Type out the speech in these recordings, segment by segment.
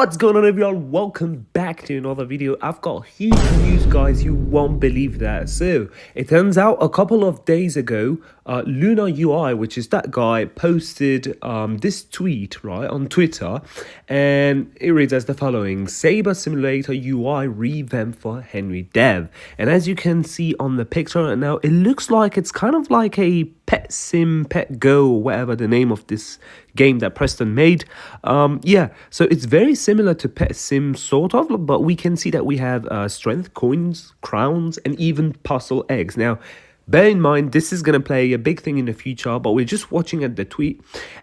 What's going on, everyone? Welcome back to another video. I've got huge news, guys. You won't believe that. So it turns out a couple of days ago, Luna UI, which is that guy, posted this tweet right on Twitter, and it reads as the following: Saber Simulator UI revamp for Henry Dev. And as you can see on the picture right now, it looks like it's kind of like a Pet Sim, Pet Go, or whatever the name of this game that Preston made. So it's very similar to Pet Sim, sort of, but we can see that we have strength, coins, crowns, and even puzzle eggs. Now, bear in mind, this is going to play a big thing in the future, but we're just watching at the tweet,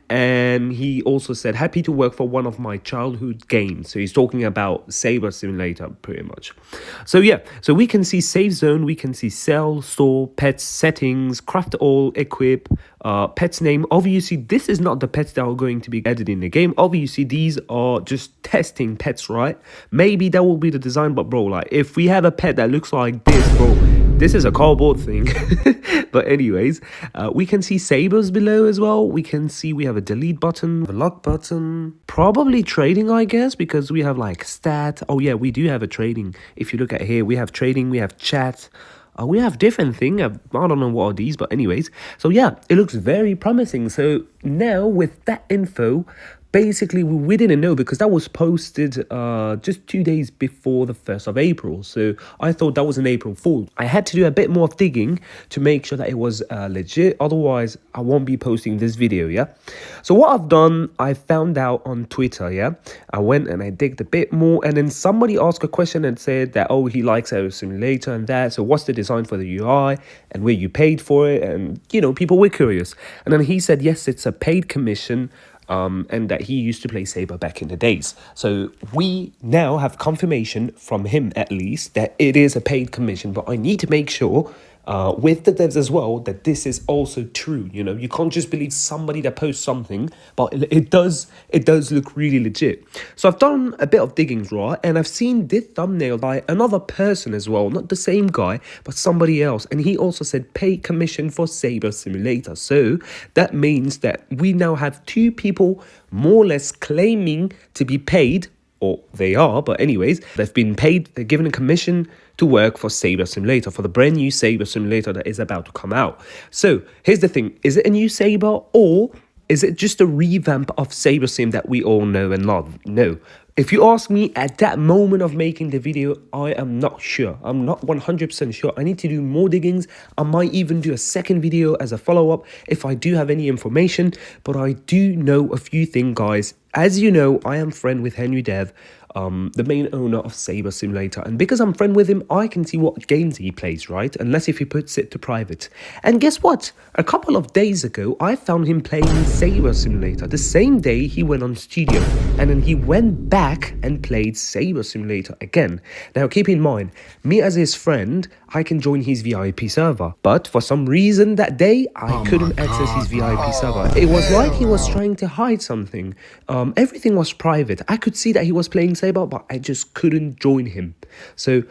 and he also said, happy to work for one of my childhood games. So he's talking about Saber Simulator, pretty much. So we can see save zone, we can see sell, store, pets, settings, craft all, equip, pet's name. Obviously, this is not the pets that are going to be added in the game. Obviously, these are just testing pets, right? Maybe that will be the design, but bro, like, if we have a pet that looks like this, bro, this is a cardboard thing. But anyways, we can see sabers below as well. We can see we have a delete button, a lock button, probably trading, I guess, because we have like stat. Oh yeah, we do have a trading. If you look at here, we have trading, we have chat. We have different thing. I don't know what are these, but anyways. So yeah, it looks very promising. So now with that info, basically we didn't know because that was posted just 2 days before the 1st of April. So I thought that was an April Fool. I had to do a bit more of digging to make sure that it was legit. Otherwise, I won't be posting this video, yeah? So what I've done, I found out on Twitter, yeah? I went and I digged a bit more, and then somebody asked a question and said that, oh, he likes Saber Simulator and that. So what's the design for the UI and where you paid for it? And, you know, people were curious. And then he said, yes, it's a paid commission. And that he used to play Saber back in the days. So we now have confirmation from him, at least, that it is a paid commission. But I need to make sure with the devs as well that this is also true. You know, you can't just believe somebody that posts something, but it does look really legit. So I've done a bit of digging, right, and I've seen this thumbnail by another person as well, not the same guy, but somebody else, and he also said pay commission for Saber Simulator. So that means that we now have two people more or less claiming to be paid, or they are, but anyways, they've been paid, they're given a commission to work for Saber Simulator, for the brand new Saber Simulator that is about to come out. So here's the thing, is it a new Saber, or is it just a revamp of Saber Sim that we all know and love? No. If you ask me at that moment of making the video, I am not sure. I'm not 100% sure. I need to do more diggings. I might even do a second video as a follow-up if I do have any information. But I do know a few things, guys. As you know, I am friend with Henry Dev, the main owner of Saber Simulator, and because I'm friend with him, I can see what games he plays, right? Unless if he puts it to private. And guess what? A couple of days ago, I found him playing Saber Simulator. The same day he went on studio, and then he went back and played Saber Simulator again. Now keep in mind, me as his friend, I can join his VIP server, but for some reason that day, I couldn't access his VIP server. It was like he was trying to hide something. Everything was private. I could see that he was playing Saber, but I just couldn't join him. So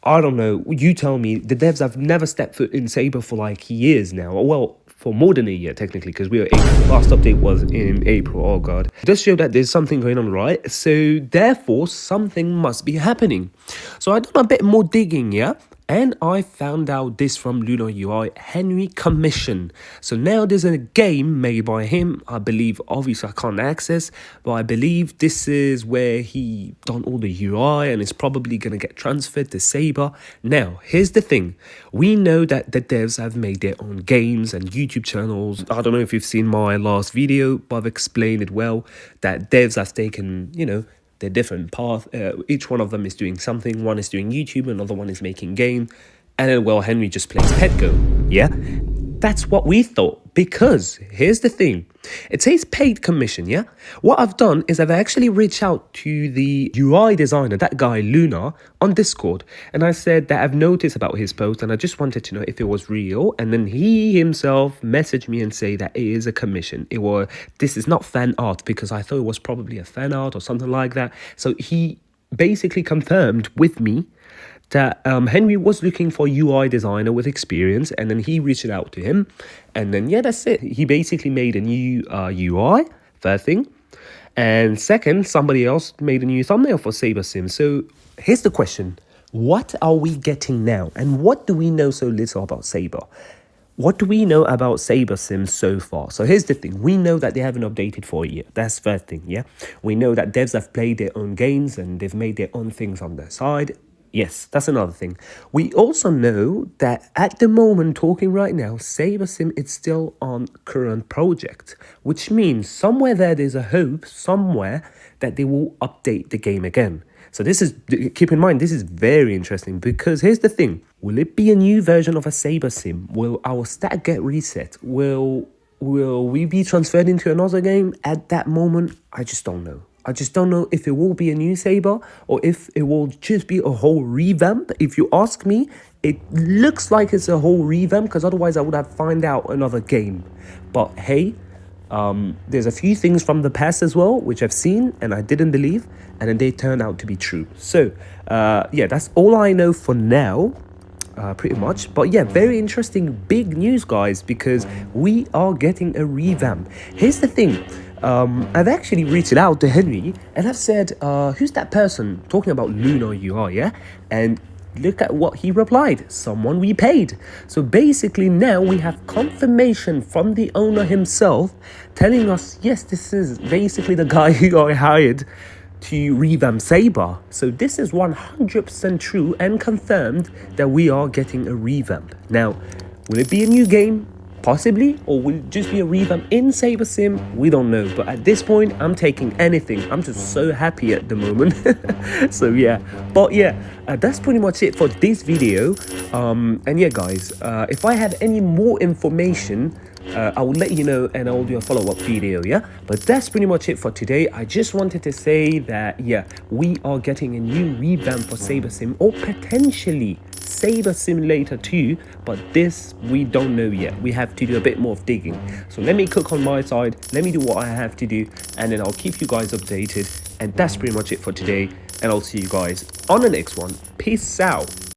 I don't know, you tell me. The devs have never stepped foot in Saber for like years now. Well, for more than a year technically, because we were April. Last update was in April. Oh god, it does show that there's something going on, right? So therefore something must be happening. So I done a bit more digging, yeah, and I found out this from Luna UI, Henry Commission. So now there's a game made by him, I believe. Obviously I can't access, but I believe this is where he done all the UI and it's probably going to get transferred to Saber. Now here's the thing, we know that the devs have made their own games and YouTube channels. I don't know if you've seen my last video, but I've explained it well, that devs have taken, you know, their different path. Each one of them is doing something. One is doing YouTube, another one is making game, and then, well, Henry just plays PetGo. Yeah, that's what we thought. Because here's the thing, it says paid commission, yeah? What I've done is I've actually reached out to the UI designer, that guy Luna, on Discord, and I said that I've noticed about his post and I just wanted to know if it was real. And then he himself messaged me and say that it is a commission. This is not fan art, because I thought it was probably a fan art or something like that. So he basically confirmed with me that Henry was looking for a UI designer with experience, and then he reached out to him, and then yeah, that's it. He basically made a new UI, first thing, And second, somebody else made a new thumbnail for Saber Sim. So here's the question. What are we getting now? And what do we know so little about Saber? What do we know about Saber Sim so far? So here's the thing. We know that they haven't updated for a year. That's first thing, yeah? We know that devs have played their own games and they've made their own things on their side. Yes, that's another thing. We also know that at the moment, talking right now, Saber Sim is still on current project, which means somewhere there's a hope somewhere that they will update the game again. So this is, keep in mind, this is very interesting because here's the thing. Will it be a new version of a Saber Sim? Will our stat get reset? Will we be transferred into another game at that moment? I just don't know. I just don't know if it will be a new Saber or if it will just be a whole revamp. If you ask me, it looks like it's a whole revamp because otherwise I would have found out another game. But hey, there's a few things from the past as well, which I've seen and I didn't believe, and then they turned out to be true. So, yeah, that's all I know for now, pretty much. But yeah, very interesting, big news, guys, because we are getting a revamp. Here's the thing. I've actually reached out to Henry and I've said, who's that person talking about Luna UI, yeah? And look at what he replied. Someone we paid. So basically now we have confirmation from the owner himself telling us, yes, this is basically the guy who I hired to revamp Saber. So this is 100% true and confirmed that we are getting a revamp. Now, will it be a new game? Possibly, or will it just be a revamp in Saber Sim? We don't know, but at this point I'm taking anything. I'm just so happy at the moment. So yeah, but yeah, that's pretty much it for this video. And yeah, guys, if I have any more information, I will let you know and I will do a follow-up video, yeah? But that's pretty much it for today. I just wanted to say that, yeah, we are getting a new revamp for Saber Sim, or potentially Saber Simulator 2, but this we don't know yet. We have to do a bit more of digging. So let me cook on my side, let me do what I have to do, and then I'll keep you guys updated. And that's pretty much it for today, and I'll see you guys on the next one. Peace out.